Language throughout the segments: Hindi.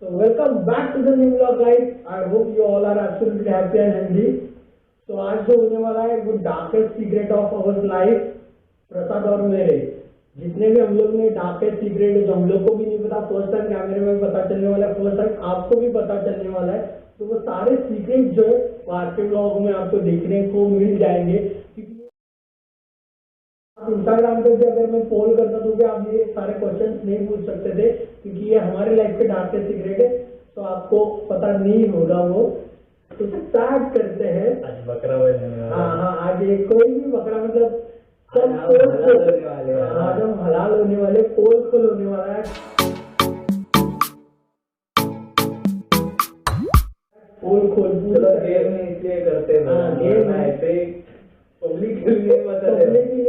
So welcome back to the new vlog guys. I hope you all are absolutely happy and healthy. So आज जो होने वाला है वो darkest secret of our life, Prasad और मेरे जितने भी हम लोग ने डार्केस्ट सीक्रेट है जो हम लोग को भी नहीं पता, फर्स्ट टाइम कैमरे में पता चलने वाला है, फर्स्ट टाइम आपको भी पता चलने वाला है। तो वो सारे सीक्रेट जो है वो आज के ब्लॉग में आपको देखने को मिल जाएंगे। इंस्टाग्राम पे भी अगर मैं पोल करता तो भी आप ये सारे क्वेश्चंस नहीं पूछ सकते थे क्योंकि ये हमारे लाइफ के डार्केस्ट सीक्रेट है, तो आपको पता नहीं होगा वो। तो स्टार्ट करते हैं। आज बकरा बनने वाला। हाँ, आज एक कोई भी बकरा मतलब सब आज हम हलाल होने वाले, पोल खोल होने वाला है। पोल खोल गेम में इसलिए करते हैं, गेम में ऐसे पब्लिक के लिए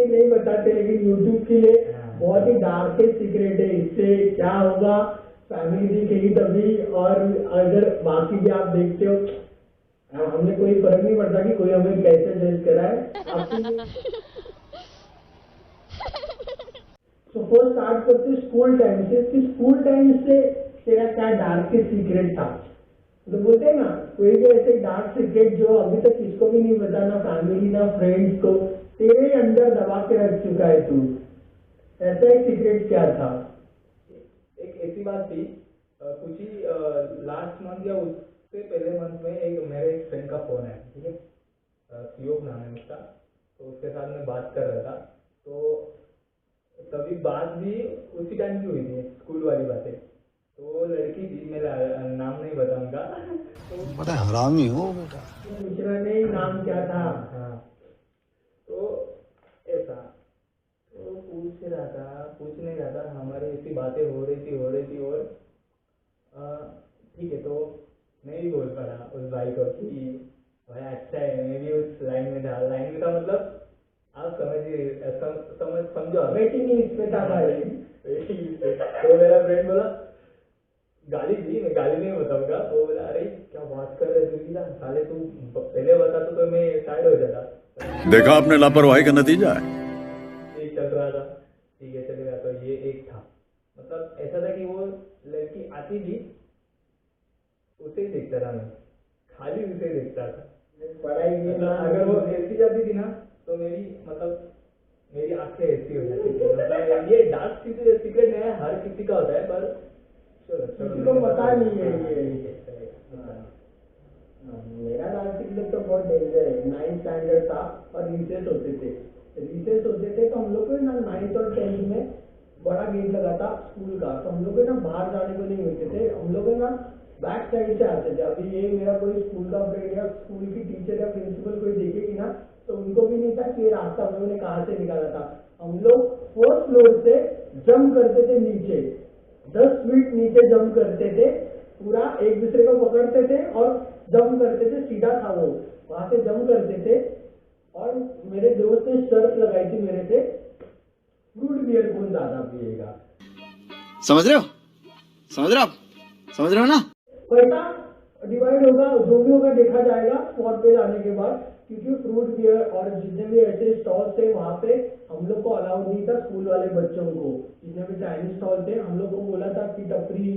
नहीं बताते, लेकिन यूट्यूब के लिए बहुत ही डार्केस्ट सीक्रेट है। इससे क्या होगा फैमिली दिखेगी तभी, और अगर बाकी भी आप देखते हो हमने कोई फर्क नहीं पड़ता कि कोई हमें कैसे जज करा है। तो फर्स्ट स्टार्ट करते स्कूल टाइम से कि स्कूल टाइम से तेरा क्या डार्केस्ट सीक्रेट था। तो बोलते हैं ना कोई भी ऐसे डार्क सीक्रेट जो अभी तक किसको भी नहीं पता, ना फैमिली ना फ्रेंड्स को, तेरे अंदर दबा के रख चुका है तू, ऐसा एक सीक्रेट क्या था? एक ऐसी बात थी कुछ ही लास्ट मंथ या उससे पहले मंथ में मेरे एक फ्रेंड का फोन है, ठीक है, सुयोग नाम है उसका। तो उसके साथ मैं बात कर रहा था, तो तभी बात भी उसी टाइम की हुई थी, स्कूल वाली बातें। तो लड़की थी, मैं नाम नहीं बताऊंगा। तो बड़ा हरामी हो बेटा। दूसरा नहीं, नाम क्या था? हाँ, तो ऐसा तो पूछ नहीं रहा था, हमारी ऐसी बातें हो रही थी और ठीक है। तो मैं भी बोल पड़ा उस भाई को कि भाई अच्छा है, मैं भी उस लाइन में था मतलब आप समझो वेटिंग लिस्ट पे था भाई। तो मेरा फ्रेंड बोला, गाली दी, मैं गाली नहीं बताऊंगा। वो बोला अरे क्या बात कर रहे तू, साले तू पहले बता तो मैं साइड हो जाता। देखा आपने लापरवाही का नतीजा है। ये चल रहा था, ठीक है चलेगा। तो ये एक था, मतलब ऐसा था कि वो लड़की आती थी, उसे ही देखता था मैं, खाली उसे देखता था। पढ़ाई की ना, अगर वो ऐसी जाती थी ना तो मेरी आंखें ऐसी हो जाती थी। मतलब ये डार्क सीक्रेट नहीं है, हर किसी का होता है, पर किसी को पता नहीं है ये। मेरा डांस सीक्रेट तो बहुत डेंजर है। 9th स्टैंडर्ड था और रिसेस होते थे तो हम लोग को ना 9th और 10th में बड़ा गेट लगा था स्कूल का, तो हम लोग को ना बाहर जाने को नहीं मिलते थे, हम लोग ना बैक साइड से आते थे। अभी ये मेरा कोई स्कूल का फ्रेंड या स्कूल की टीचर या प्रिंसिपल कोई देखेगी ना तो उनको भी नहीं था कि ये रास्ता हम लोगों ने कहाँ से निकाला था। हम लोग 4th फ्लोर से जंप करते थे नीचे, 10 फीट नीचे जंप करते थे, पूरा एक दूसरे को पकड़ते थे और जंप करते थे। सीधा था वो, वहां से जंप करते थे। और मेरे दोस्त ने शर्त लगाई थी मेरे से, फ्रूट बियर कौन ज्यादा पिएगा। समझ रहे हो ना? पैसा डिवाइड होगा, जो भी होगा देखा जाएगा स्पॉट पे जाने के बाद, क्योंकि फ्रूट बियर और जितने भी ऐसे स्टॉल थे वहां पे हम लोग को अलाउड नहीं था। स्कूल वाले बच्चों को, जितने भी चाइनीज स्टॉल थे, हम लोग को बोला था कि टपरी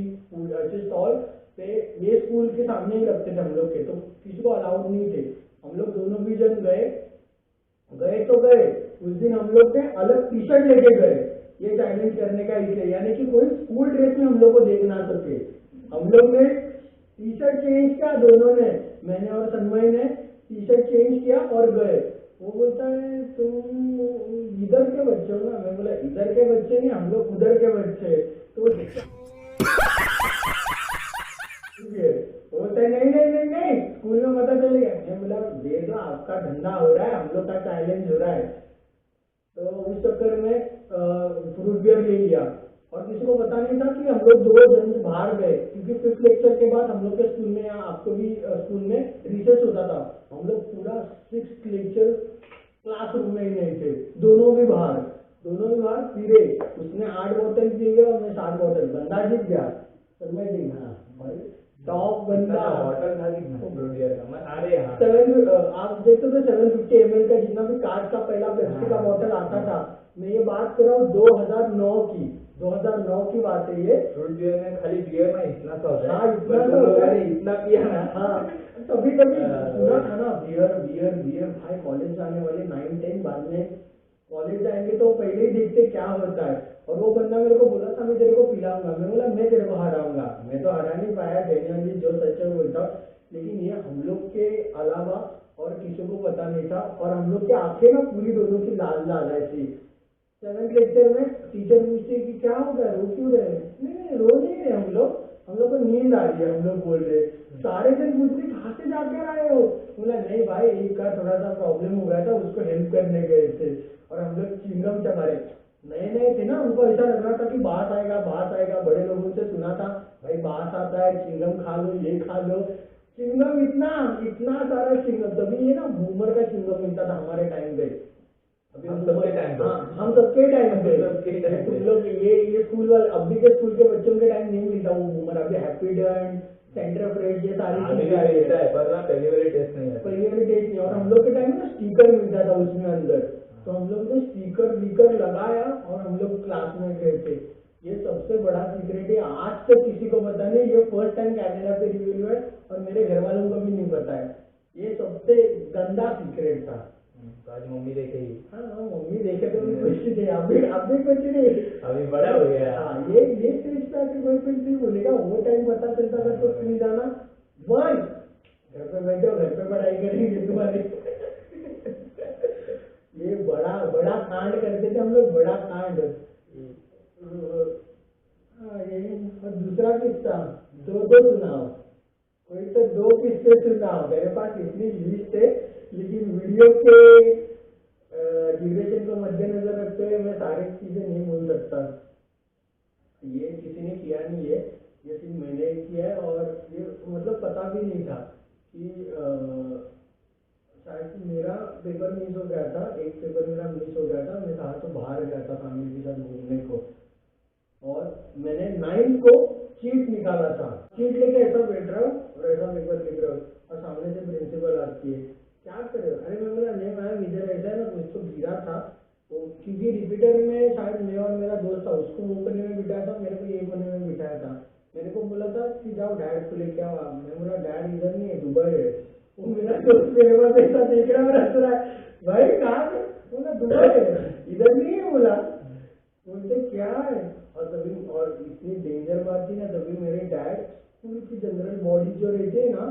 ऐसे स्टॉल पे ये स्कूल के सामने ही रखते थे हम लोग के, तो किसी को अलाउड नहीं थे। हम लोग दोनों भी जन गए तो गए। उस दिन हम लोग ने अलग टी शर्ट लेके गए, ये चैलेंज करने का इसलिए, यानी कि कोई स्कूल ड्रेस में हम लोग को देख ना सके। हम लोग ने टी शर्ट चेंज किया, दोनों ने, मैंने और तन्मय ने टी शर्ट चेंज किया और गए। वो बोलता है तुम इधर के बच्चे हो ना? मैं बोला इधर के बच्चे नहीं, हम लोग उधर के बच्चे। तो बोलता है नहीं स्कूल में पता चलेगा। मैं बोला दे दो, आपका धंधा हो रहा है, हम लोग का चैलेंज हो रहा है। तो उस चक्कर में फ्रूट बियर ले लिया और किसी को पता नहीं था कि हम लोग 2 जन बाहर गए, क्योंकि 5th लेक्चर के बाद हम लोग के स्कूल में, या आपको भी स्कूल में रिसेस होता था। हम लोग पूरा 6th लेक्चर क्लासरूम में ही नहीं थे, दोनों भी बाहर फिरे। उसने 8 बोतल पी गया और मैं 7 बोतल, बंदा जीत गया। तो मैं भाई टॉप बंदा बॉटल था कितना फ्रूट बियर का, अरे आप देखते थे 750 ml का जितना भी कांच का पहला पेप्सी का बॉटल आता था, मैं ये बात कर रहा हूँ 2009 की, 2009 की बात है ये। फ्रूट बियर में खाली बियर में इतना सा होता है। हाँ, इतना पर सा तुम होता लोगों है। ने इतना पिया ना। हाँ, तभी तभी सुना था ना, बियर बियर बियर। भाई कॉलेज जाने वाले 9-10 बाद में कॉलेज जाएंगे तो पहले ही देखते क्या होता है। और वो बंदा मेरे को बोला था मैं तेरे को पिलाऊंगा, मैं बोला मैं तेरे को हराऊंगा। मैं तो हरा नहीं पाया, जेन्युइनली जो सच है बोलता हूँ। लेकिन ये हम लोग के अलावा और किसी को पता नहीं था, और हम लोग की आंखें ना पूरी दोनों की लाल लाल ऐसी। 7th लेक्चर में टीचर पूछती कि क्या हो गया, रो क्यों रहे हैं? नहीं नहीं, रो नहीं रहे हम लोग को नींद आ रही है, हम लोग बोल रहे। सारे दिन पूछते कहाँ से जाकर आए हो? बोला नहीं भाई, एक का थोड़ा सा प्रॉब्लम हो गया था, उसको हेल्प करने गए थे। और हम लोग चिंगम चबा रहे। नए नए थे ना, उनको ऐसा लग रहा था कि बास आएगा बास आएगा। बड़े लोगों से सुना था भाई बास आता है, चिंगम खा लो, ये खा लो। चिंगम इतना इतना सारा चिंगम, तभी ये ना बूमर का चिंगम मिलता था हमारे टाइम पे। अभी हम सबके टाइम पे। हाँ, हम सबके टाइम पे। सबके टाइम पे। तुम लोग ये स्कूल वाले, अभी के स्कूल के बच्चों के टाइम नहीं मिलता वो बूमर। अभी हैप्पी डेंट, सेंटर फ्रेश, ये सारी अभी चीजें भी आ रही मिलता है। है पर ना पहले वाले टेस्ट नहीं आते। पहले वाली टेस्ट नहीं। और हम लोग के टाइम में स्टिकर मिलता था उसमें अंदर, तो हम लोग ने स्टिकर विकर लगाया और हम लोग क्लास में गए थे। ये सबसे बड़ा सीक्रेट है, आज तक किसी को पता नहीं। ये फर्स्ट टाइम कैनेडा पे रिवील हुआ है और मेरे घर वालों को भी नहीं पता है। ये सबसे गंदा सीक्रेट था। तो आज मम्मी देखेगी। हाँ, मम्मी देखे तो कुछ नहीं, अभी कुछ नहीं। अभी बड़ा हो गया। हाँ, ये स्टेज पे आके कोई कुछ नहीं बोलेगा। वो टाइम पता चलता था तो स्कूल जाना बंद, घर पे बैठो, घर पे पढ़ाई करेंगे तुम्हारे। ये बड़ा बड़ा कांड करते थे हम लोग, बड़ा कांड। हाँ, यही। और दूसरा किस्सा दो सुनाओ, कोई तो 2 किस्से सुनाओ। मेरे पास इतनी लिस्ट है, लेकिन वीडियो के ड्यूरेशन को मद्देनजर रखते हुए मैं सारी चीजें नहीं बोल सकता। ये किसी ने किया नहीं है, ये सिर्फ मैंने किया है। और ये मतलब पता भी नहीं था कि शायद मेरा पेपर मिस हो गया था, एक पेपर मेरा मिस हो गया था। मैं कहा तो बाहर गया था फैमिली के साथ घूमने को, और मैंने 9th को चीट निकाला था। चीट लेके ऐसा बैठ रहा हूँ और ऐसा पेपर लिख रहा हूँ, और सामने से प्रिंसिपल आती है, क्या कर रहे हो? अरे मैं बोला नहीं मैम, इधर ऐसा है ना, कुछ तो गिरा था। तो क्योंकि रिपीटर में शायद मैं और मेरा दोस्त था, उसको वो कोने में बिठाया था, मेरे को ये कोने में बिठाया था। मेरे को बोला था कि जाओ डैड को लेके आओ। मैं बोला डैड इधर नहीं है, दुबई है। वो मेरा दोस्त मेरे पास ऐसा देख रहा है, हंस रहा है, भाई कहाँ है? बोला दुबई है, इधर नहीं है। बोला बोलते क्या है? और तभी, और इतनी डेंजर बात थी ना, तभी मेरे डैड स्कूल की जनरल बॉडी जो रहती है ना,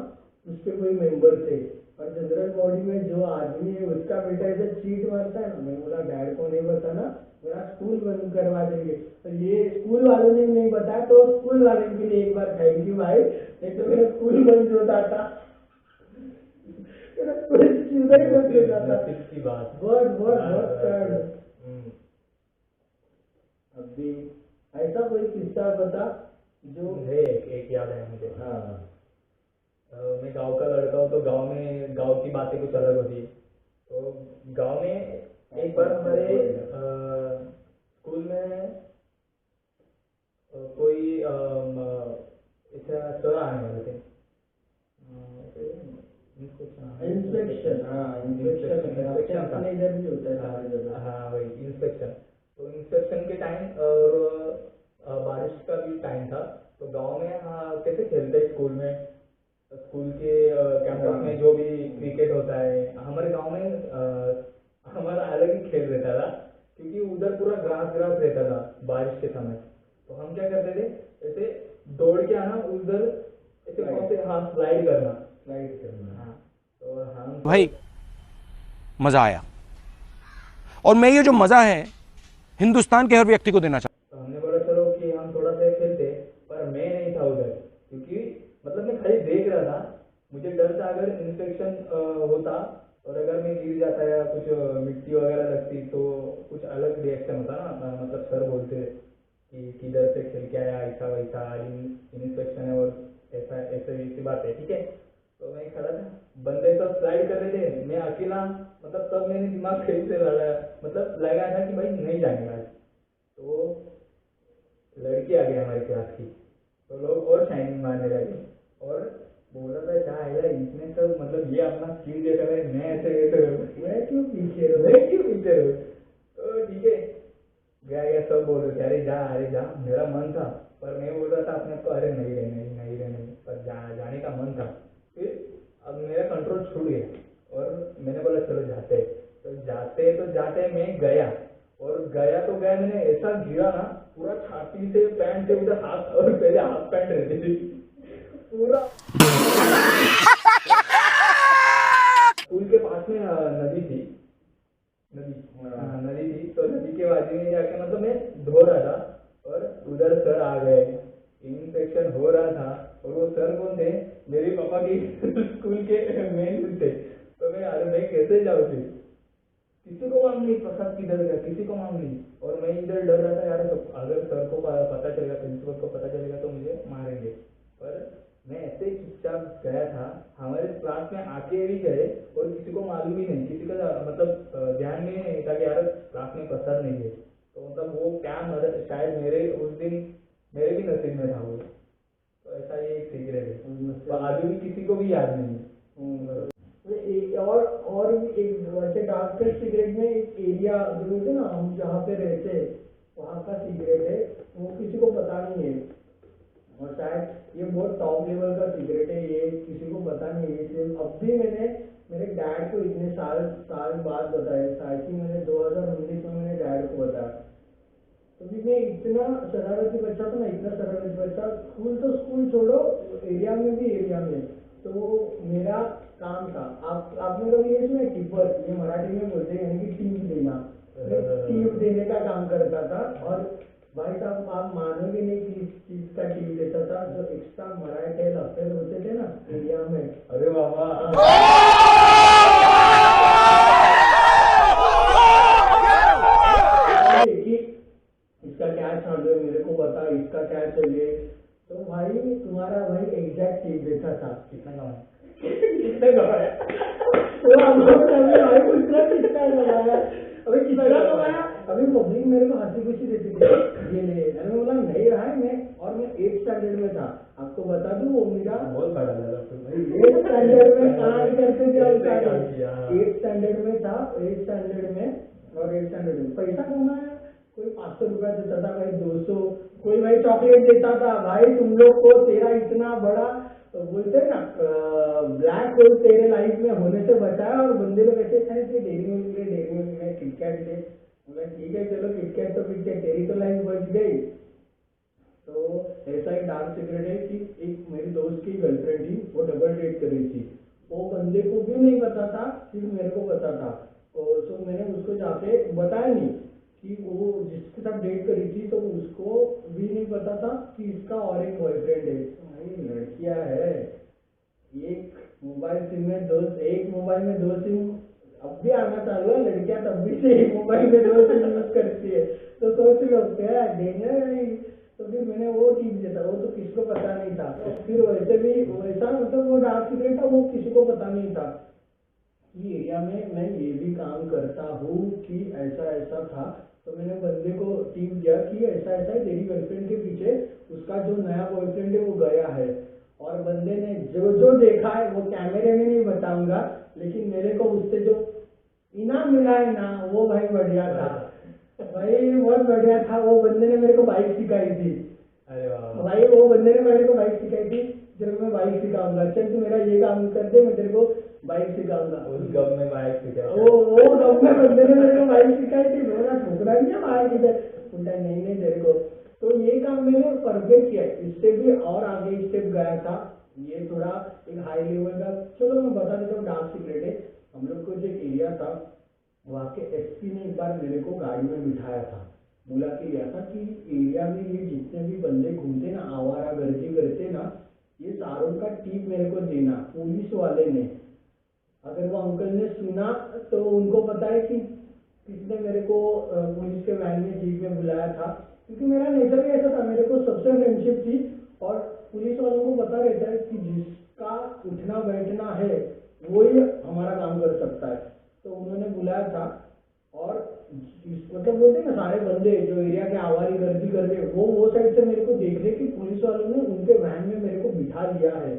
उसके कोई मेंबर थे। और जनरल बॉडी में जो आदमी है उसका बेटा ऐसे चीट मारता है ना। मैं बोला डैड को नहीं बताना, मेरा स्कूल बंद करवा देंगे। तो ये स्कूल वालों ने नहीं बताया, तो स्कूल वाले के लिए एक बार थैंक यू भाई, नहीं तो मेरा स्कूल बंद होता था। मेरा स्कूल चिंता ही बंद हो जाता। की बात बहुत बहुत बहुत कांड। अभी ऐसा कोई किस्सा बता जो है। एक याद है मुझे। हाँ, मैं गांव का लड़का हूँ, तो गांव में गांव की बातें कुछ अलग होती है। तो गांव में एक बार हमारे स्कूल में कोई ऐसा सर आने वाले थे। इंस्पेक्शन। हाँ, इंस्पेक्शन अपने इधर भी होता है सारी जगह। हाँ वही इंस्पेक्शन। तो इंस्पेक्शन के टाइम और बारिश का भी टाइम था। तो गांव में कैसे खेलते हैं स्कूल में, स्कूल के कैंपस में जो भी क्रिकेट होता है, हमारे गांव में हमारा अलग ही खेल रहता था, क्योंकि उधर पूरा ग्रास ग्रास रहता था बारिश के समय। तो हम क्या करते थे, ऐसे दौड़ के आना उधर, ऐसे कौन से हाँ स्लाइड करना। हाँ, तो हम भाई मजा आया, और मैं ये जो मजा है हिंदुस्तान के हर व्यक्ति को देना चाहता तो हमने बोला चलो कि हम थोड़ा सा खेलते, पर मैं नहीं था उधर, क्योंकि मतलब मैं खाली देख रहा था। मुझे डर था अगर इंफेक्शन होता और अगर मैं गिर जाता या कुछ मिट्टी वगैरह लगती तो कुछ अलग रिएक्शन होता ना। मतलब सर बोलते कि किधर से खेल के आया, ऐसा वैसा इंफेक्शन है और ऐसा ऐसी बात है, ठीक है। तो मैं खड़ा था, बंदे सब स्लाइड कर रहे थे, मैं अकेला। मतलब तब मैंने दिमाग सही से लगा था कि भाई नहीं जाएंगे आज। तो लड़की आ गई हमारी क्लास की, तो लोग और शाइनिंग मारने लगे और बोला था क्या है इसने सब, मतलब ये अपना स्किल देखा है, मैं ऐसे मैं क्यों पीछे रहूँ। तो ठीक है, गया गया सब बोल रहे थे अरे जा। मेरा मन था पर मैं बोल रहा था अपने आप को अरे नहीं रहने पर जाने का मन था। फिर अब मेरा कंट्रोल छूट गया और मैंने बोला चलो जाते मैं गया और गया तो गया मैंने ऐसा गिरा ना पूरा छाती से पैंट से उधर हाथ और पहले हाफ पैंट रहती थी पूरा। स्कूल के पास में नदी थी तो नदी के बाजू में जाके मतलब मैं धो रहा था और उधर सर आ गए, इन्फेक्शन हो रहा था और वो सर कौन थे मेरे पापा की स्कूल के मेन थे। तो मैं कैसे जाऊँ फिर किसी को मालूम नहीं प्रसाद किधर गया किसी को मालूम नहीं और मैं इधर डर रहा था यार अगर सर को पता चलेगा प्रिंसिपल को पता चलेगा तो मुझे मारेंगे। पर मैं ऐसे चुपचाप गया था, हमारे क्लास में आके भी गए और किसी को मालूम ही नहीं, किसी का मतलब ध्यान में नहीं था कि यार क्लास में प्रसाद नहीं है। तो मतलब वो क्या शायद मेरे उस दिन मेरे भी नसीब में था वो। तो ऐसा ये एक सीक्रेट है तो अभी भी किसी को भी याद नहीं। और एक वैसे डार्क सीक्रेट में एक एरिया जो बोलते ना हम जहाँ पे रहते वहाँ का सीक्रेट है, वो किसी को पता नहीं है और शायद ये बहुत टॉप लेवल का सीक्रेट है, ये किसी को पता नहीं है। इसलिए अब भी मैंने मेरे डैड को इतने साल बाद बताया, शायद कि मैंने 2019 में मैंने डैड को बताया। तो भी मैं इतना शरारती बच्चा था ना, इतना शरारती बच्चा, स्कूल छोड़ो एरिया में तो मेरा काम था। आपने कभी ये सुना टिपर, ये मराठी में बोलते हैं यानी कि टीप देना, टीप देने का काम करता था। और भाई साहब आप मानोगे नहीं किस चीज का टीप देता था, जो एक्स्ट्रा मराठे अफेयर होते थे ना एरिया में। अरे बाबा इसका क्या चालू है मेरे को बता, इसका क्या चले। तो भाई तुम्हारा भाई एग्जैक्ट टीप देता था। कितना कमाया कितने कमाया तो हम लोग भाई पूछना कितना कमाया, अभी कितना कमाया। अभी पब्लिक मेरे को हंसी खुशी देती थी ये ले, मैंने बोला नहीं रहा है मैं, और मैं 8th स्टैंडर्ड में था। आपको बता दूं वो मेरा बहुत बड़ा लगा 8th स्टैंडर्ड में कहाँ करते थे हम, 8th स्टैंडर्ड में था, 8th स्टैंडर्ड में और 8th स्टैंडर्ड में पैसा कमाया। कोई 500 रुपया देता था, भाई 200, कोई भाई चॉकलेट देता था। भाई तुम लोग को तेरा इतना बड़ा बोलते हैं ना ब्लैक होल तेरे लाइफ में होने से बचाया, और बंदे लोग ऐसे थे कि डेयरी मिल्क ले किटकैट ले, ठीक है चलो किटकैट तो किटकैट, तेरी तो लाइफ बच गई। तो ऐसा एक डार्क सीक्रेट है कि एक मेरी दोस्त की गर्लफ्रेंड थी, वो डबल डेट कर रही थी, वो बंदे को भी नहीं पता था, सिर्फ मेरे को पता था। और तो मैंने उसको जाके बताया नहीं कि वो जिसके साथ डेट करी थी, तो उसको भी नहीं पता था कि इसका और एक बॉयफ्रेंड है। भाई लड़कियां है, एक मोबाइल सिम में एक मोबाइल में 2 सिम अब भी आना चालू है, लड़कियां तब भी से एक मोबाइल में 2 सिम यूज करती है। तो सोच लो क्या डेंजर। तो फिर मैंने वो टीप दिया था, वो तो किसी को पता नहीं था। फिर वैसे भी वैसा मतलब वो डार्क सीक्रेट था, वो किसी को पता नहीं था कि एरिया में मैं ये भी काम करता हूँ कि ऐसा ऐसा था। तो मैंने बंदे को टीप दिया कि ऐसा ऐसा है, तेरी गर्लफ्रेंड के पीछे उसका जो नया बॉयफ्रेंड है वो गया है। और बंदे ने जो देखा है वो कैमरे में नहीं बताऊंगा, लेकिन मेरे को उससे जो इनाम मिला है ना वो भाई बढ़िया था, भाई बहुत बढ़िया था। वो बंदे ने मेरे को बाइक सिखाई थी। अरे वाह भाई वो बंदे ने मेरे को बाइक सिखाई थी, तेरे को मैं बाइक सिखाऊंगा, चल तू मेरा ये काम कर दे, मैं तेरे को बाइक सिखाऊंगा। उस गम में बाइक सिखाई, वो गम में बंदे ने मेरे को बाइक सिखाई थी, मेरा ठोकरा नहीं है बाइक इधर, बोलता नहीं तेरे को। तो ये काम मैंने परफेक्ट किया, इससे भी और आगे स्टेप गया था। ये थोड़ा एक हाई लेवल का, चलो मैं बता देता हूँ डार्क सीक्रेट है। हम लोग को जो एरिया था वहाँ के एसपी ने एक बार मेरे को गाड़ी में बिठाया था, बोला कि ऐसा कि एरिया में ये जितने भी बंदे घूमते ना आवारा गर्दी करते ना, ये सारों का टीप मेरे को देना। पुलिस वाले ने, अगर वो अंकल ने सुना तो उनको पता है कि किसने मेरे को पुलिस के वैन में जीप में बुलाया था, क्योंकि मेरा नेचर भी ऐसा था, मेरे को सबसे फ्रेंडशिप थी। और पुलिस वालों को पता रहता है कि जिसका उठना बैठना है वो ही हमारा काम कर सकता है। तो उन्होंने बुलाया था, और मतलब बोलते ना सारे बंदे जो एरिया के आवारी गर्दी कर रहे वो साइड से मेरे को देख रहे कि पुलिस वालों ने उनके वैन में मेरे को बिठा दिया है।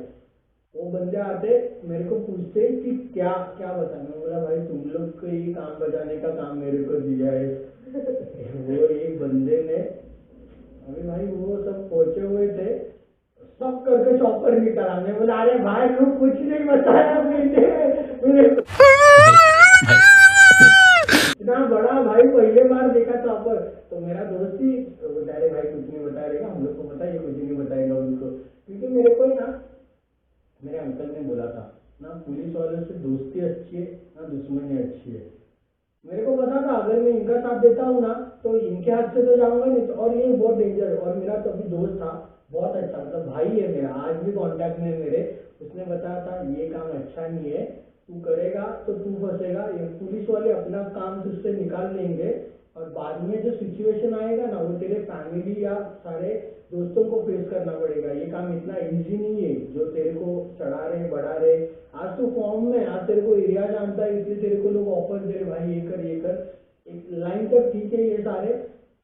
वो बंदे आते मेरे को पूछते कि क्या क्या बताना, बोला भाई तुम लोग को ये काम बजाने का काम मेरे को दिया है। वो एक बंदे ने, अभी भाई वो सब पहुंचे हुए थे, सब करके चॉपर निकाला। मैं बोला अरे भाई तू कुछ नहीं बताया मुझे इतना बड़ा भाई पहले बार देखा चॉपर। तो मेरा दोस्त ही बता रहे भाई कुछ नहीं बताएगा, हम लोग को पता ये कुछ नहीं बताएगा उनको, क्योंकि मेरे को ही ना मेरे अंकल ने बोला था ना पुलिस वालों से दोस्ती अच्छी है ना दुश्मनी अच्छी है। मेरे को पता था अगर मैं इनका साथ देता हूँ ना तो इनके हाथ से तो जाऊंगा नहीं, और ये बहुत डेंजर है। और मेरा तो अभी दोस्त था बहुत अच्छा, मतलब भाई है मेरा, आज भी कांटेक्ट में मेरे। उसने बताया था ये काम अच्छा नहीं है, तू करेगा तो तू फंसेगा, ये पुलिस वाले अपना काम तुझसे निकाल लेंगे और बाद में जो सिचुएशन आएगा ना वो तेरे फैमिली या सारे दोस्तों को फेस करना पड़ेगा। ये काम इतना इजी नहीं है जो तेरे को चढ़ा रहे बढ़ा रहे। आज तो फॉर्म में, आज तेरे को एरिया जानता है इसलिए तेरे को लोग ऑफर दे रहे भाई ये कर ये कर, एक लाइन तक ठीक है ये सारे।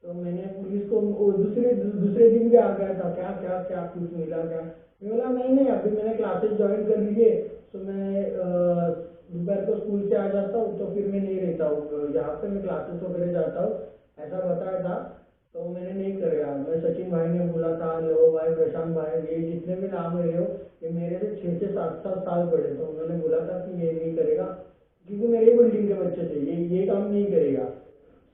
तो मैंने पुलिस को दूसरे दिन भी आ गया था, क्या क्या क्या कुछ मिला क्या, मैं बोला नहीं अभी मैंने क्लासेस ज्वाइन कर लिए, तो मैं दोपहर को स्कूल से आ जाता हूँ तो फिर मैं नहीं रहता हूँ यहाँ पे, मैं क्लासेस वगैरह जाता हूँ, ऐसा बताया था। तो मैंने नहीं करेगा। मैं सचिन भाई ने बोला था, लो भाई प्रशांत भाई ये जितने भी नाम ले रहे हो ये मेरे से 6 से 7 साल पड़े, तो उन्होंने बोला था कि ये नहीं करेगा क्योंकि मेरे ही बिल्डिंग के बच्चे थे, ये काम नहीं करेगा।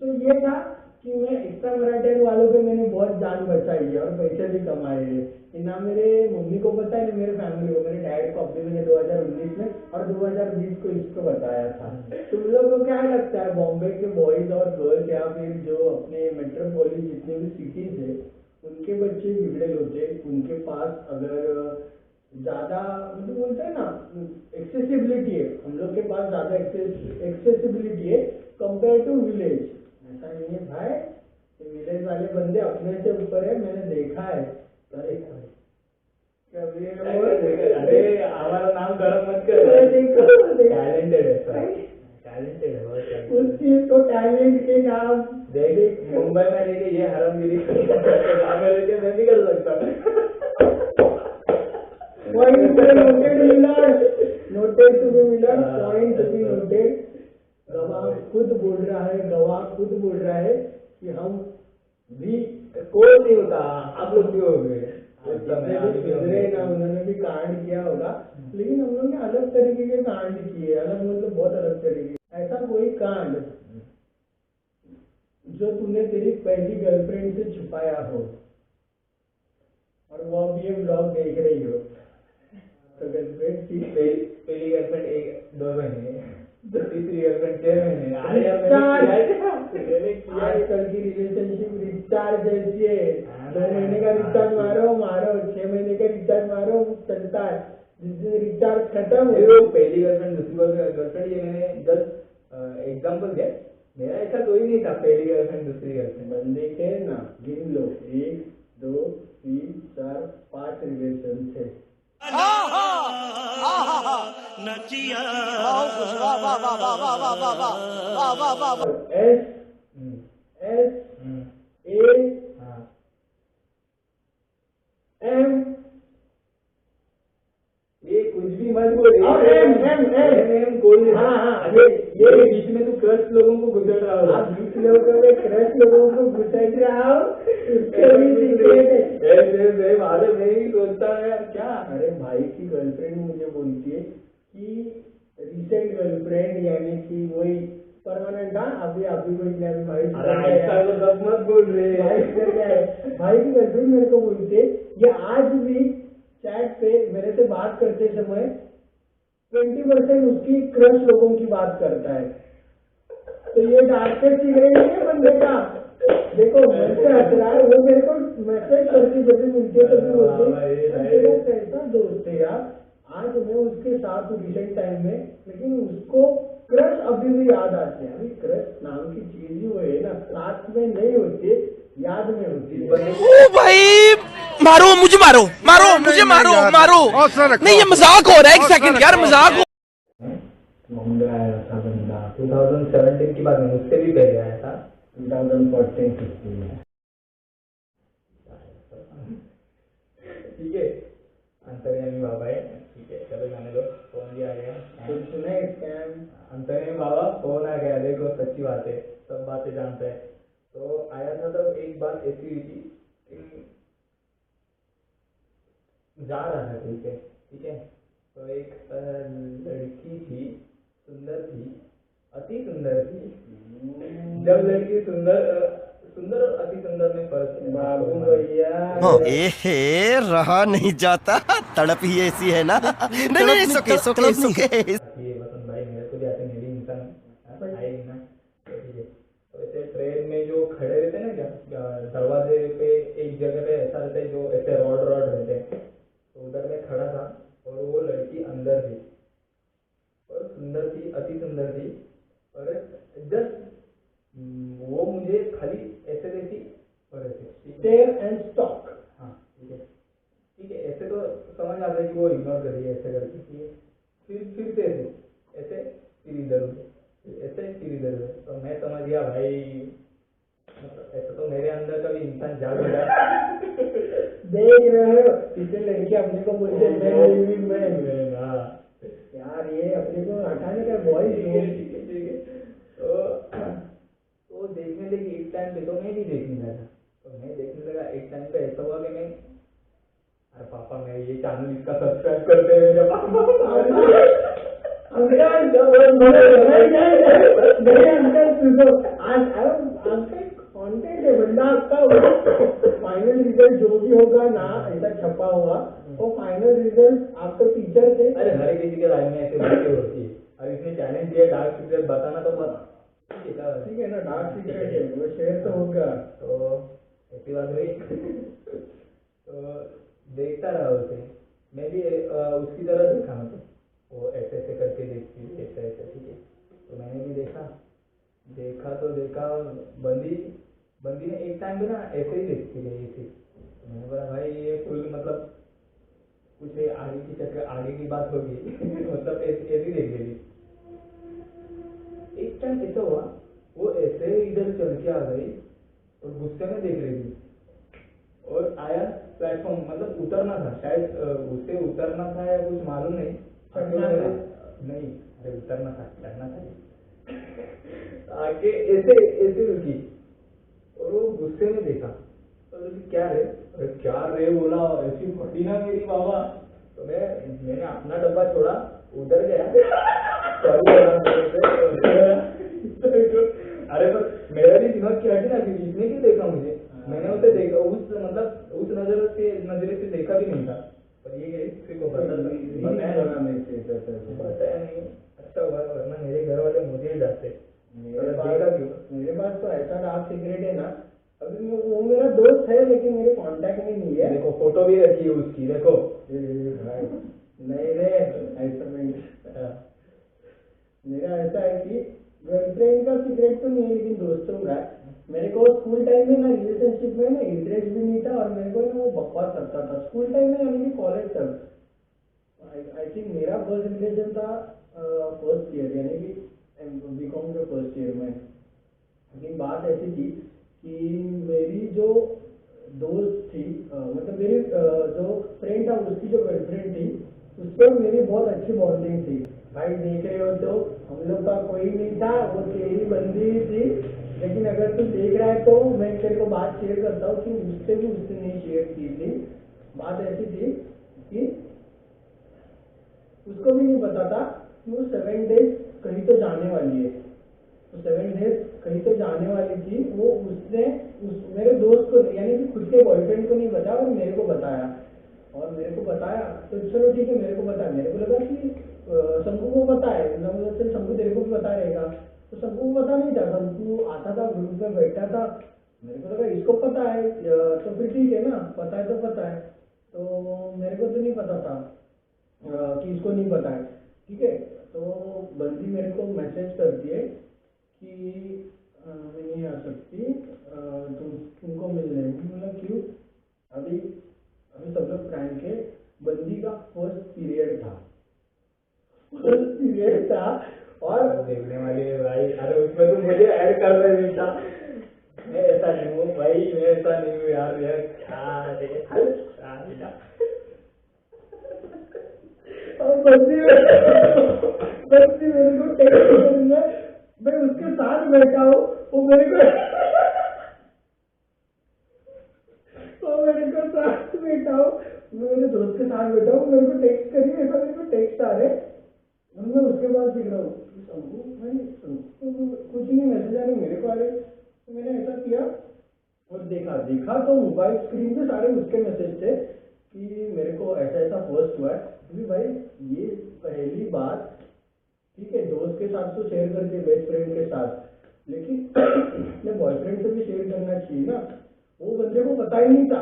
तो ये था कि मैं एक्स्ट्रा मैराथन वालों पे मैंने बहुत जान बचाई है और पैसे भी कमाए हैं। ना मेरे मम्मी को पता है ना मेरे फैमिली को, मेरे डैड को अभी मैंने 2019 में और 2020 को इसको बताया था। तुम लोग को क्या लगता है बॉम्बे के बॉयज और गर्ल्स या फिर जो अपने मेट्रोपोलिस जितने भी सिटीज है उनके बच्चे बिगड़े होते, उनके पास अगर ज्यादा मतलब बोलते हैं ना एक्सेसिबिलिटी है, हम लोग के पास ज्यादा एक्सेसिबिलिटी है कंपेयर टू विलेज। ऐसा नहीं है भाई, विलेज वाले बंदे अपने से ऊपर है, मैंने देखा है। अरे हमारा नाम गरम मत कर, टैलेंटेड है सर, टैलेंटेड है उस चीज को टैलेंट के नाम देख मुंबई में लेके ये हरामगिरी लेके मैं भी कर सकता पॉइंट नोटेड मिला, नोटेड टू बी मिला, पॉइंट टू बी नोटेड। गवाह खुद बोल रहा है कि हम भी कोई नहीं होता, आप लोग भी हो गए ना, उन्होंने भी कांड किया होगा, लेकिन हम लोग ने अलग तरीके के कांड किए, अलग मतलब बहुत अलग तरीके। ऐसा कोई कांड जो तूने तेरी पहली गर्लफ्रेंड से छुपाया हो और वो अभी ये ब्लॉग देख रही हो, तो गर्लफ्रेंड थी, पहली गर्लफ्रेंड 2 महीने, तीसरी गर्लफ्रेंड 6 महीने। आजकल की रिलेशनशिप रिचार्ज जैसी है, 2 महीने का रिचार्ज मारो 6 महीने का रिचार्ज मारो चलता है, जिस दिन रिचार्ज खत्म हो। पहली गर्लफ्रेंड दूसरी गर्लफ्रेंड ये मैंने जस्ट एग्जाम्पल दिया, मेरा ऐसा कोई नहीं था पहली गर्लफ्रेंड दूसरी गर्लफ्रेंड। बंदे के ना गिन लो 1 2 3 4 5 रिलेशन थे। एस एस ए एम, ये कुछ भी मत बोल, एम कोई हाँ ये बीच में तो क्रश लोगों को गुजर रहा हो, आप 20 लोगों में क्रश लोगों को घुसट रहा हो, उसके भी सीक्रेट है। मैं ही सोचता है क्या। अरे भाई की गर्लफ्रेंड मुझे बोलती है कि रिसेंट गर्लफ्रेंड यानी कि वही परमानेंट, अभी कोई नहीं, भाई मत बोल रहे भाई की गर्लफ्रेंड मेरे को बोलती है, ये आज भी चैट पे मेरे से बात करते समय 20% उसकी क्रश लोगों की बात करता है। तो ये डार्केस्ट सीक्रेट नहीं है बंदे का। देखो मन से हंस रहा है, वो मेरे को मैसेज करती जब भी मिलती है तभी बोलती है कैसा दोस्त है यार, आज मैं उसके साथ हूँ रिसेंट टाइम में, लेकिन उसको क्रश अभी भी याद आते हैं। अभी क्रश नाम की चीज ही वो है ना, साथ में नहीं होती, याद में होती है। ओ भाई मारो मुझे, मारो मुझे, मारो नहीं ये मजाक हो रहा है, 1 सेकंड यार मजाक हो। मुंबई आया था बंदा 2017 की बात, मुझसे भी पहले आया था 2014-15 ठीक है, अंतर्यामी बाबा है, ठीक है चलो जाने दो। फोन भी आ गया, अंतर्यामी बाबा फोन आ गया, देखो सच्ची बात है, सब बातें जानते हैं। बात ऐसी हुई थी जा रहा था कहीं पे, ठीक है, तो एक लड़की थी, सुंदर थी, अति सुंदर थी। जब लड़की सुंदर और अति सुंदर में फर्क है बाबू भैया एहे रहा नहीं जाता, तड़प ही ऐसी है ना। नहीं नहीं सुके सुके सुके। ये वसंत भाई मेरे को भी आते, मेरी इंसान आई ना, तो ठीक है। तो ऐसे ट्रेन में जो खड़े रहते हैं ना, क्या दरवाजे पे एक जगह पे ऐसा रहता है जो ऐसे रॉड रहते हैं, तो उधर मैं खड़ा था और वो लड़की अंदर थी और सुंदर थी, अति सुंदर थी, और जस्ट वो मुझे खाली ऐसे देखी और ऐसे स्टेयर एंड स्टॉक। हाँ ठीक है, ऐसे तो समझ आता है कि वो इग्नोर कर रही है, ऐसे करके, ठीक है, फिर से ऐसे फिर इधर ऐसे फिर इधर, तो मैं समझ गया भाई, मतलब ऐसा तो मेरे अंदर का भी इंसान जाग रहा है। देख रहे हो कितने लड़के अपने को बोलते मैं हाँ यार, ये अपने को हटाने का बॉयज ठीक है। तो देखने लगी एक टाइम पे, तो मैं भी देखने लगा, तो मैं देखने लगा एक टाइम पे ऐसा हुआ कि मैं, अरे पापा मैं ये चैनल इसका सब्सक्राइब करते हैं मेरे पापा। कंटेंट है बंदा आपका, फाइनल रिजल्ट जो भी होगा ना, ऐसा छपा हुआ वो फाइनल रिजल्ट आपका टीचर से। अरे हर किसी के लाइफ में ऐसे बातें होती है, और इसने चैलेंज किया डार्क सीक्रेट बताना, तो बस ठीक है ना, डार्क सीक्रेट है वो शेयर तो होगा। तो ऐसी बात हुई। तो देखता रहा उसे, मैं भी उसकी तरह देखा, मतलब वो ऐसे ऐसे करके देखती है, ऐसे ऐसे, ठीक है, तो मैंने भी देखा बंदी ने एक टाइम पे ना ऐसे ही देखती रही थी। तो मैंने बोला भाई ये फुल मतलब कुछ आगे की बात होगी। मतलब ऐसे ही देख रही थी। एक टाइम ऐसा हुआ, वो ऐसे इधर चल के आ गई और गुस्से में देख रही थी, और आया प्लेटफॉर्म, मतलब उतरना था शायद, उसे उतरना था या कुछ मालूम नहीं, नहीं अरे उतरना था, चढ़ना था। आके ऐसे रुकी और वो गुस्से में देखा, तो क्या रे बोला, ऐसी फटी ना मेरी बाबा। तो मैंने अपना डब्बा छोड़ा, उधर गया, अरे पर मेरा भी दिमाग क्या हटी ना, कि इसने क्यों देखा मुझे, मैंने उसे देखा उस नजरे से देखा भी नहीं था, पर ये किसी को बताया नहीं, अच्छा हुआ, वरना मेरे घर वाले मुझे ही डांटते। मेरे पास तो ऐसा डार्क सीक्रेट है ना, अभी वो मेरा दोस्त है लेकिन मेरे कांटेक्ट में नहीं है। देखो फोटो भी रखी है उसकी, देखो। नहीं रे, ऐसा नहीं। मेरा ऐसा है कि गर्लफ्रेंड का सीक्रेट तो नहीं है, लेकिन दोस्तों का। मेरे को स्कूल टाइम में ना रिलेशनशिप में ना इंटरेस्ट भी नहीं था, और मेरे को ना वो बकवास लगता था स्कूल टाइम में, यानी कि कॉलेज तक। आई थिंक मेरा फर्स्ट रिलेशन था फर्स्ट ईयर, यानी कि बीकॉम के फर्स्ट ईयर में। लेकिन बात ऐसी थी कि मेरी जो दोस्त थी, मतलब मेरी जो फ्रेंड था, उसकी जो गर्लफ्रेंड थी, उस पर मेरी बहुत अच्छी बॉन्डिंग थी। भाई देख रहे हो तो हम लोग का कोई नहीं था, वो तेरी बंदी थी, लेकिन अगर तू देख रहा है तो मैं तेरे को बात शेयर करता हूँ कि उससे भी उसने नहीं शेयर की थी। बात ऐसी थी कि उसको भी नहीं पता था कि वो 7 डेज कहीं तो जाने वाली है, तो 7 डेज कहीं तो जाने वाली थी। वो उसने मेरे दोस्त को, यानी कि खुद के बॉयफ्रेंड को नहीं बताया, और मेरे को बताया, और मेरे को बताया तो चलो ठीक है, मेरे को बताया। मेरे को लगा कि शंकु को पता है, चल शंकु तेरे को भी पता रहेगा, तो शंकु को पता नहीं था। शंकु आता था ग्रुप में बैठा था, मेरे को लगा इसको पता है, तो फिर ठीक है ना, पता है तो पता है। तो मेरे को तो नहीं पता था कि इसको नहीं पता है, ठीक है। तो बंदी मेरे को मैसेज करती है कि मैं नहीं आ सकती, तुमको मिलने। बोला क्यों? अभी सब लोग प्रैंक है। बंदी का फर्स्ट पीरियड था, और देखने वाली है भाई। अरे उसमें तो मुझे ऐड कर रहे बेटा, मैं ऐसा नहीं हूँ भाई, मैं ऐसा नहीं हूँ यार। बंदी मेरे को टेक्स्ट करी है, मैं उसके साथ बैठा हूँ, वो मेरे को मैं मेरे दोस्त के साथ बैठा हूँ, मेरे को टेक्स्ट करिए, ऐसा मेरे को टेक्स्ट आ रहे, मैं उसके बाद देख रहा हूँ कुछ नहीं, मैसेज आ रहे मेरे को आ रहे। तो मैंने ऐसा किया और देखा तो मोबाइल स्क्रीन पे सारे उसके मैसेज थे कि मेरे को ऐसा ऐसा फर्स्ट हुआ है। क्योंकि भाई ये पहली बात, ठीक है दोस्त के साथ तो शेयर करके बेस्ट फ्रेंड के साथ, लेकिन अपने बॉयफ्रेंड से भी शेयर करना चाहिए ना। वो बंदे को पता ही नहीं था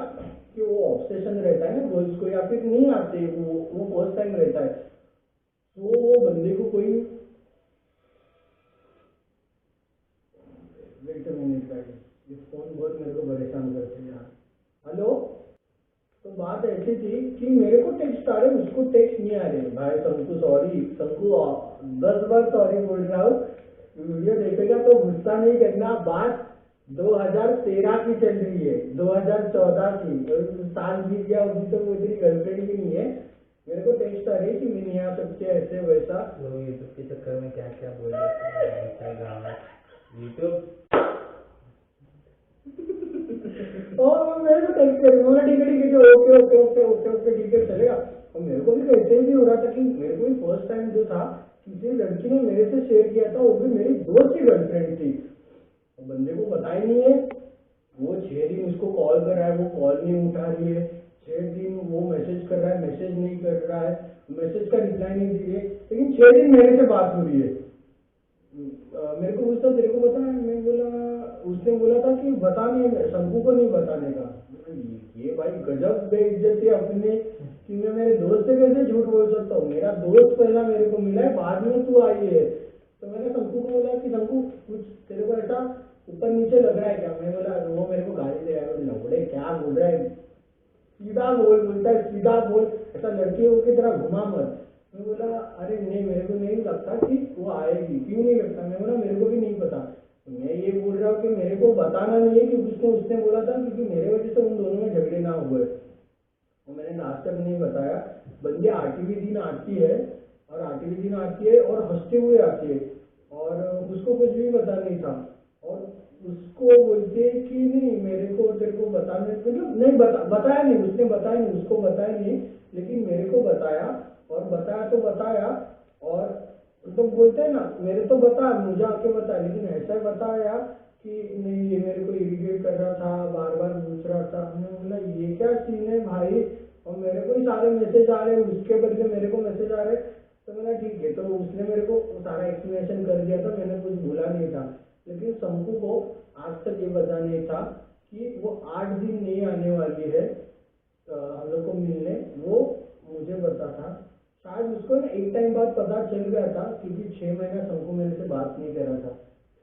कि वो ऑब्सेशन रहता है ना गर्ल्स को, या फिर नहीं आते, वो फर्स्ट टाइम रहता है, तो वो बंदे को कोई वेट अ मिनट गाइस, ये फोन बहुत मेरे को परेशान करते हैं यार। हेलो, तो बात ऐसी थी कि मेरे को टेक्स्ट आ रहे, उसको टेक्स्ट नहीं आ रहे। भाई शंकु सॉरी, शंकु 10 बार सॉरी बोल रहा हूँ, वीडियो देखेगा तो गुस्सा नहीं करना। बात 2013 की चल रही है, 2014 की, साल बीत गया, अभी तो वो इतनी गर्लफ्रेंड भी नहीं है। मेरे को टेक्स्ट आ रही कि मैं नहीं आ सकते, ऐसे वैसा। लोग यूट्यूब के चक्कर में क्या क्या बोल रहे हैं यूट्यूब। और मेरे को टेक्स्ट कर बोला ठीक है okay okay okay okay okay ठीक है चलेगा। और मेरे को भी ऐसे भी हो रहा था कि मेरे को भी फर्स्ट टाइम जो था, किसी लड़की ने मेरे से शेयर किया था, वो भी मेरी दोस्त की गर्लफ्रेंड थी। बंदे को पता ही नहीं है, वो 6 दिन उसको कॉल कर रहा है, वो कॉल नहीं उठा रही है, 6 दिन वो मैसेज कर रहा है, मैसेज नहीं कर रहा है, मैसेज का रिप्लाई नहीं दी है, लेकिन 6 दिन मेरे से बात हो रही है। मेरे को पूछता तेरे को पता है, मैं बोला, उसने बोला था कि बताने, शंकु को नहीं बताने का। ये भाई गजब बेइज्जती अपने, कि मैं मेरे दोस्त से कैसे झूठ बोल सकता हूँ। मेरा दोस्त पहला मेरे को मिला है, बाद में तू आई है। तो मैंने शंकु को बोला कि शंकु कुछ तेरे को ऐसा ऊपर नीचे लग रहा है क्या। मैं बोला, वो मेरे को गाली दे रहा है, लौड़े क्या बोल रहा है, सीधा बोल, बोलता है सीधा बोल, ऐसा लड़कियों की तरह घुमा मत। मैं बोला अरे नहीं, मेरे को नहीं लगता कि वो आएगी, क्यों नहीं लगता। मैं बोला मेरे को भी नहीं पता। मैं ये बोल रहा हूँ कि मेरे को बताना नहीं है कि उसने बोला था, क्योंकि मेरे वजह से उन दोनों में झगड़े ना हुए। और मैंने लास्ट तक नहीं बताया। बंदे 8वें दिन आती है, और 8वें दिन आती है और हंसते हुए आती है, और उसको कुछ भी पता नहीं था। और उसको बोलते है कि नहीं मेरे को तेरे को बताने, मतलब नहीं बताया नहीं, उसने बताया नहीं, उसको बताया नहीं, लेकिन मेरे को बताया। और बताया तो बताया, और तो बोलते हैं ना, मेरे तो बता, मुझे आके बता, लेकिन ऐसा बताया कि नहीं ये मेरे को इरिटेट कर रहा था, बार बार पूछ रहा था। हमने बोला ये क्या सीन है भाई, और मेरे को ही सारे मैसेज आ रहे, उसके बदले मेरे को मैसेज आ रहे। तो मैंने ठीक है, तो उसने मेरे को सारा एक्सप्लेनेशन कर दिया था, मैंने कुछ बोला नहीं था। लेकिन शंकु को आज तक ये पता नहीं था कि वो 8 दिन नहीं आने वाली है हम लोग को मिलने। वो मुझे पता था, शायद उसको ना एक टाइम बाद पता चल गया था, क्योंकि 6 महीना शंकु मेरे से बात नहीं कर रहा था।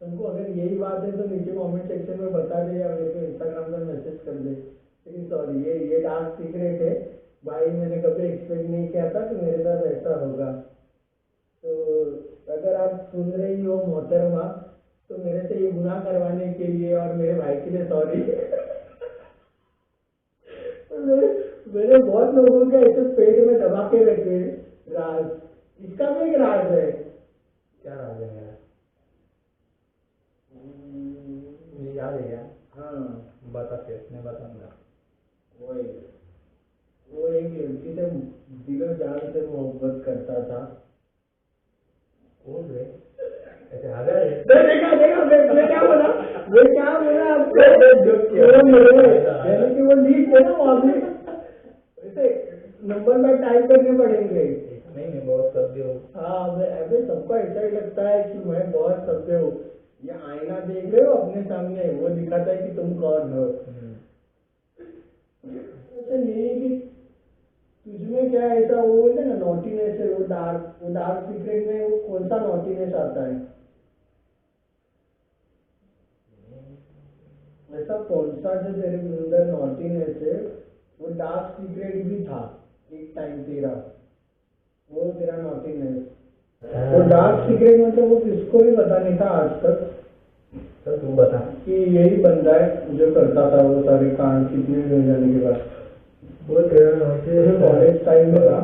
शंकु अगर यही बात है तो नीचे कमेंट सेक्शन में बता दे, या मेरे को इंस्टाग्राम पर मैसेज कर दे। लेकिन सॉरी, ये डार्क सीक्रेट है भाई, मैंने कभी एक्सपेक्ट नहीं किया था कि मेरे साथ ऐसा होगा। तो अगर आप सुन रही हो मोहतरमा, तो मेरे से ये गुनाह करवाने के लिए और मेरे भाई के लिए सॉरी। मैंने बहुत लोगों के ऐसे पेट में दबा के रखे राज, इसका भी एक राज है। क्या राज है मेरा, मुझे याद है क्या। हाँ बता, फिर मैं बताऊंगा। वो एक लड़की से दिलो जान से मोहब्बत करता था। कौन रे, ऐसे आ गए। देखा मैं क्या बोला आपको, यानी कि वो लीड है ना, वहाँ भी ऐसे नंबर में टाइप करने पड़ेंगे। नहीं, मैं बहुत सभ्य हूँ। हाँ, मैं सबको ऐसा ही लगता है कि मैं बहुत सभ्य हूँ। ये आईना देख रहे हो अपने सामने, वो दिखाता है कि तुम कौन हो। ऐसा नहीं है कि तुझमें क्या ऐसा वो बोलते ना नॉटीनेस है, वो डार्क सीक्रेट में वो कौन सा नॉटीनेस आता है, ऐसा कौन सा जो तेरे अंदर नॉटीनेस है, वो डार्क सीक्रेट भी था एक टाइम तेरा, वो तेरा नॉटीनेस। तो डार्क सीक्रेट मतलब वो किसको भी पता नहीं था आज तक। तो तू बता कि यही बंदा है जो करता था वो सारे कांड कितने भी हो जाने के बाद। वो तेरा कॉलेज टाइम में था,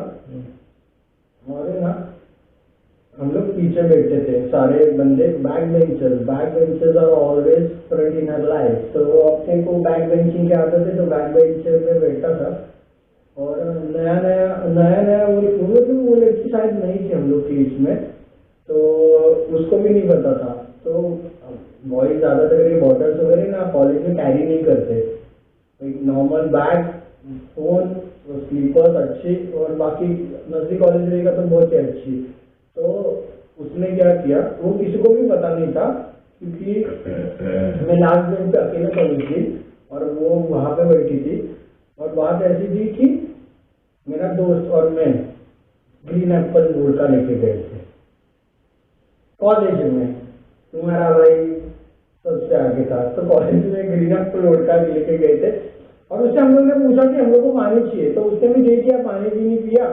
और ना हम लोग पीछे बैठते थे सारे बंदे, back benchers are always front in our life. तो अपने को बैक बेंचिंग के आदत है, तो बैक बेंचर में बैठा था। और नया नया वो लड़की शायद नहीं थी हम लोग के इसमें, तो उसको भी नहीं पता था। तो बॉयज ज़्यादातर ये बॉटल्स वगैरह ना कॉलेज में कैरी नहीं करते, एक नॉर्मल बैग, फोन, स्लीपर्स अच्छी, और बाकी नजदीक कॉलेज रहेगा तो बहुत ही अच्छी। तो उसने क्या किया, वो किसी को भी पता नहीं था, क्योंकि मैं लास्ट बेंच पे अकेले पड़ी थी और वो वहाँ पे बैठी थी। और बात ऐसी थी कि मेरा दोस्त और मैं ग्रीन एप्पल वोडका लेके गए थे कॉलेज में। तुम्हारा भाई सबसे आगे था, तो कॉलेज में ग्रीन एप्पल वोडका लेके गए थे। और उससे हम लोग ने पूछा कि हम लोग को पानी चाहिए, तो उसने भी दे दिया, पानी भी नहीं पिया।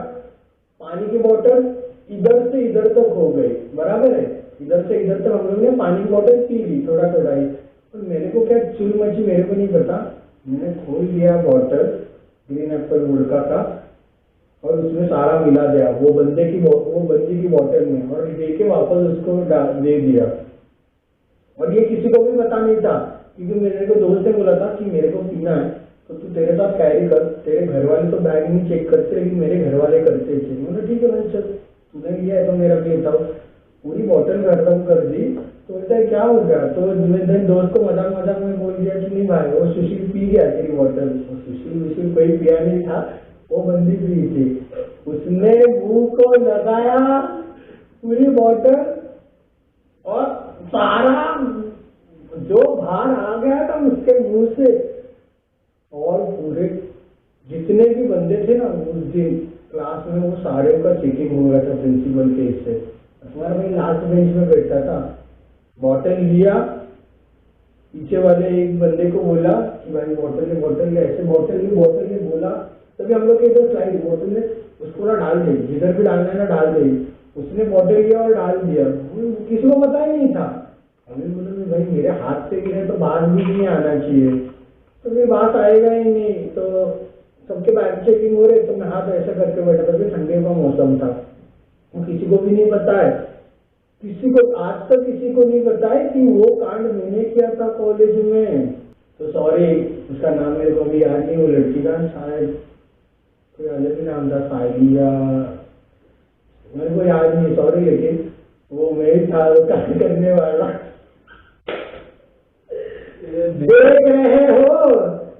पानी की बोतल इधर से इधर तक हो गई, बराबर है, इधर से इधर तक हम लोग ने पानी की बोतल पी ली थोड़ा थोड़ा ही। और मेरे को क्या चुल मची, मेरे को नहीं पता, मैंने खोल दिया बॉटल ग्रीन एप्पल वोडका का, और उसमें सारा मिला दिया वो बंदी की बोतल में, और दे के वापस उसको दे दिया। और ये किसी को भी पता नहीं था, क्योंकि मेरे को दोस्त ने बोला था कि मेरे को पीना है तो तू तेरे साथ कैरी कर, तेरे घर वाले तो बैग नहीं चेक करते लेकिन मेरे घर वाले करते थे। मैंने ठीक है भाई, चल तूने लिया है तो मेरा भी उठाओ। पूरी बोतल खत्म कर दी। तो बोलता है क्या हो गया, तो मेरे दोस्त को मजाक में बोल दिया कि नहीं भाई वो सुशील पी गया तेरी बोतल। सुशील कोई पिया नहीं था, वो बंदी पी थी। उसने मुंह को लगाया पूरी बोतल, और सारा जो बाहर आ गया था उसके मुंह से। और पूरे जितने भी बंदे थे ना उस दिन क्लास में, वो सारे का चेकिंग हो गया था प्रिंसिपल के इससे। तुम्हारा भाई लास्ट बेंच में बैठा था, बॉटल लिया, पीछे वाले एक बंदे को बोला कि भाई बोतल ऐसे बोतल ली बोला। तभी हम लोग इधर स्लाइड बोतल ने उसको ना डाल दी, जिधर भी डालना है ना डाल दी। उसने बॉटल लिया और डाल दिया, किसी को पता ही नहीं था। हमें बोला भाई मेरे हाथ से गिरे तो बात भी नहीं आना चाहिए, तो फिर बात आएगा ही नहीं। तो सबके बैग चेकिंग हो रहे, तो मैं हाथ ऐसा करके बैठा था, फिर ठंडे का मौसम था, वो किसी को भी नहीं पता है, आज तक किसी को नहीं पता है कि वो कांड मैंने किया था कॉलेज में। तो सॉरी, उसका नाम मेरे को अभी याद नहीं, वो लड़की का शायद कोई अलग ही नाम था, साइली या मेरे को याद नहीं, सॉरी, लेकिन वो मैं ही था वो कांड करने वाला। देख रहे हो,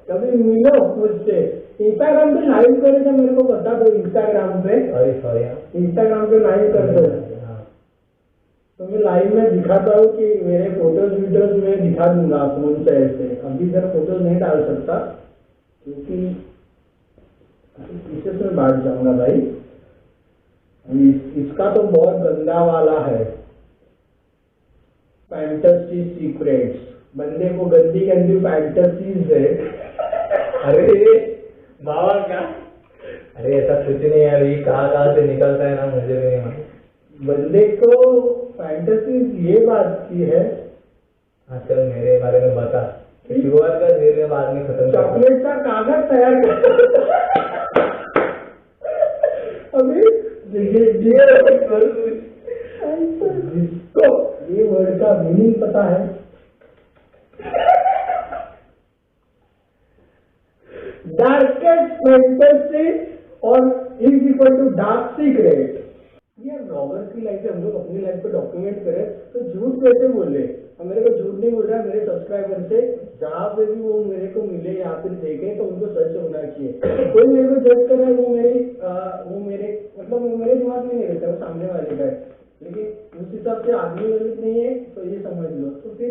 कभी मिलो मुझसे। इंस्टाग्राम पे लाइव करे तो मेरे को बता दो, इंस्टाग्राम पे लाइव कर दो, तो मैं लाइव में दिखाता हूँ कि मेरे फोटोज वीडियोज में दिखा दूंगा फोन से ऐसे। अभी इधर फोटोज नहीं डाल सकता क्योंकि पीछे से बांट जाऊंगा भाई। इसका तो बहुत गंदा वाला है, फैंटेसी सीक्रेट्स। बंदे को गंदी फैंटेसीज है। अरे बाबा क्या, अरे ऐसा कुछ नहीं यार, ये कहाँ से निकलता है ना मुझे नहीं मालूम। बंदे को फैंटेसीज ये बात की है। हाँ चल मेरे बारे में बता, शुरुआत कर, मेरे बाद में खत्म। चॉकलेट का कागज तैयार कर अभी जिसको ये वर्ड का मीनिंग पता है, डार्केस्ट फैंटेसी और is equal to dark secret. ये ब्लॉगर की लाइफ है, हम लोग अपनी लाइफ को डॉक्यूमेंट करें तो झूठ कैसे बोले। अब मेरे को झूठ नहीं बोल रहा है, मेरे सब्सक्राइबर से जहाँ पे भी वो मेरे को मिले या फिर देखे तो उनको सच होना चाहिए। कोई मेरे को जज कर रहा है, वो मेरे दिमाग में नहीं रहता, वो सामने वाले का है, लेकिन उस हिसाब से आदमी गलत नहीं है तो ये समझ लो। तो फिर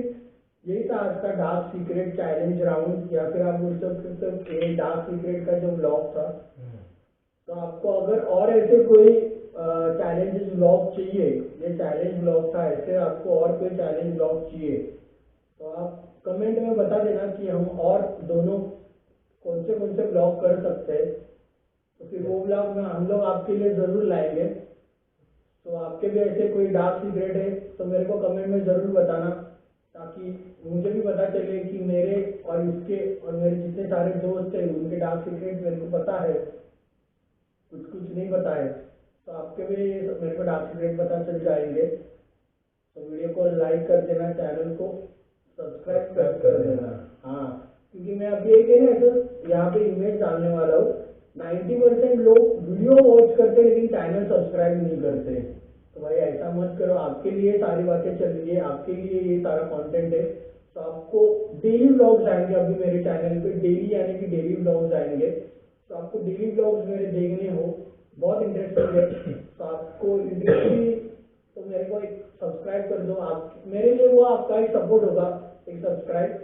यही था आज का डार्क सीक्रेट चैलेंज राउंड, या फिर आप बोल सकते हो डार्क सीक्रेट का जो ब्लॉग था। तो आपको अगर और ऐसे कोई चैलेंजेस ब्लॉग चाहिए, ये चैलेंज ब्लॉग था, ऐसे आपको और कोई चैलेंज ब्लॉग चाहिए तो आप कमेंट में बता देना कि हम और दोनों कौन से ब्लॉग कर सकते हैं। तो फिर वो ब्लॉग में हम लोग आपके लिए जरूर लाएंगे। तो आपके भी ऐसे कोई डार्क सीक्रेट है तो मेरे को कमेंट में जरूर बताना, ताकि मुझे भी पता चले कि मेरे और इसके और मेरे जितने सारे दोस्त हैं उनके डार्क सीक्रेट मेरे को पता है, कुछ नहीं पता है, तो आपके भी मेरे को डार्क सीक्रेट पता चल जाएंगे। तो वीडियो को लाइक कर देना, चैनल को सब्सक्राइब कर देना। हाँ, क्योंकि मैं अभी एक है ना तो यहाँ पे इमेज डालने वाला हूँ, 90% लोग वीडियो वॉच करते लेकिन चैनल सब्सक्राइब नहीं करते। तो भाई ऐसा मत करो, आपके लिए सारी बातें चल रही है, आपके लिए ये सारा कंटेंट है। तो आपको डेली व्लॉग्स आएंगे अभी मेरे चैनल पे, डेली यानी कि डेली व्लॉग्स आएंगे। तो आपको डेली व्लॉग्स मेरे देखने हो, बहुत इंटरेस्टिंग है। तो आपको इंटरेस्टिंग तो मेरे को एक सब्सक्राइब कर दो। आप मेरे लिए वो आपका एक सपोर्ट होगा, एक सब्सक्राइब।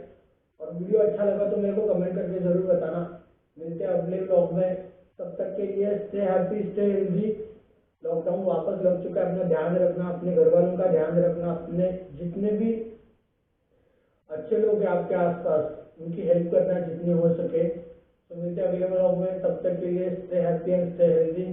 और वीडियो अच्छा लगा तो मेरे को कमेंट करके जरूर बताना। मिलते हैं अगले व्लॉग में, तब तक के लिए stay happy, stay healthy. Lockdown वापस लग चुका है, अपना ध्यान रखना, अपने घर वालों का ध्यान रखना, अपने जितने भी अच्छे लोग हैं आपके आसपास उनकी हेल्प करना जितनी हो सके। तो मिलते हैं अगले व्लॉग में, तब तक के लिए stay happy and stay healthy.